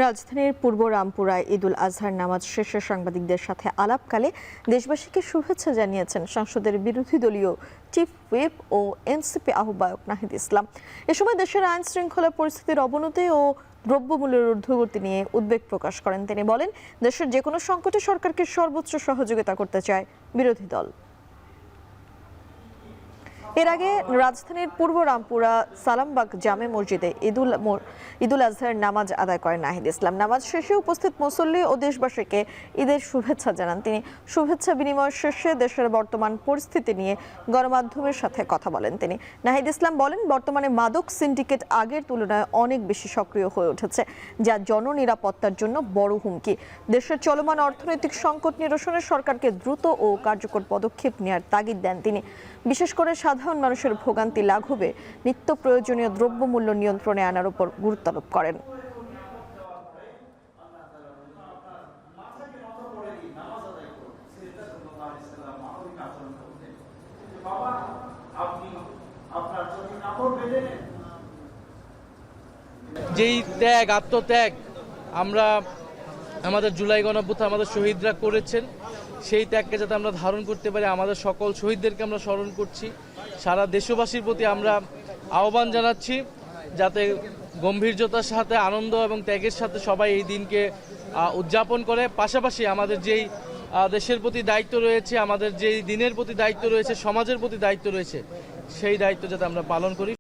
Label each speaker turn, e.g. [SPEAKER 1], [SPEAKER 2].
[SPEAKER 1] রাজধানীর পূর্ব রামপুরায় ঈদুল আজহার নামাজ শেষে সাংবাদিকদের সাথে আলাপকালে দেশবাসীকে শুভেচ্ছা জানিয়েছেন সংসদের বিরোধী দলীয় চিফ হুইপ ও এনসিপি আহ্বায়ক নাহিদ ইসলাম। এ সময় দেশের আইন শৃঙ্খলা পরিস্থিতির অবনতি ও দ্রব্যমূল্যের ঊর্ধ্বগতি নিয়ে উদ্বেগ প্রকাশ করেন। তিনি বলেন, দেশের যে কোনো সংকটে সরকারকে সর্বোচ্চ সহযোগিতা করতে চায় বিরোধী দল। এর আগে রাজধানীর পূর্ব রামপুরা সালামবাগ জামে মসজিদে ঈদুল আজহার নামাজ আদায় করেন নাহিদ ইসলাম। নামাজ শেষে উপস্থিত মুসল্লি ও দেশবাসীকে ঈদের শুভেচ্ছা জানান তিনি। শুভেচ্ছা বিনিময় শেষে দেশের বর্তমান পরিস্থিতি নিয়ে গণমাধ্যমের সাথে কথা বলেন তিনি। নাহিদ ইসলাম বলেন, বর্তমানে মাদক সিন্ডিকেট আগের তুলনায় অনেক বেশি সক্রিয় হয়ে উঠেছে, যা জননিরাপত্তার জন্য বড় হুমকি। দেশের চলমান অর্থনৈতিক সংকট নিরসনে সরকারকে দ্রুত ও কার্যকর পদক্ষেপ নেওয়ার তাগিদ দেন তিনি। বিশেষ করে সাধারণ মানুষের ভোগান্তি লাঘবে নিত্য প্রয়োজনীয় দ্রব্যমূল্য নিয়ন্ত্রণে আনার উপর গুরুত্ব আরোপ করেন।
[SPEAKER 2] যেই ত্যাগ, আত্মত্যাগ আমরা আমাদের জুলাই গণঅভ্যুত্থানে আমাদের শহীদরা করেছেন, সেই ত্যাগকে যাতে আমরা ধারণ করতে পারি, আমাদের সকল শহীদদেরকে আমরা স্মরণ করছি। সারা দেশবাসীর প্রতি আমরা আহ্বান জানাচ্ছি যাতে গম্ভীর্যতার সাথে, আনন্দ এবং ত্যাগের সাথে সবাই এই দিনকে উদযাপন করে। পাশাপাশি আমাদের যেই দেশের প্রতি দায়িত্ব রয়েছে, আমাদের যেই দিনের প্রতি দায়িত্ব রয়েছে, সমাজের প্রতি দায়িত্ব রয়েছে, সেই দায়িত্ব যাতে আমরা পালন করি।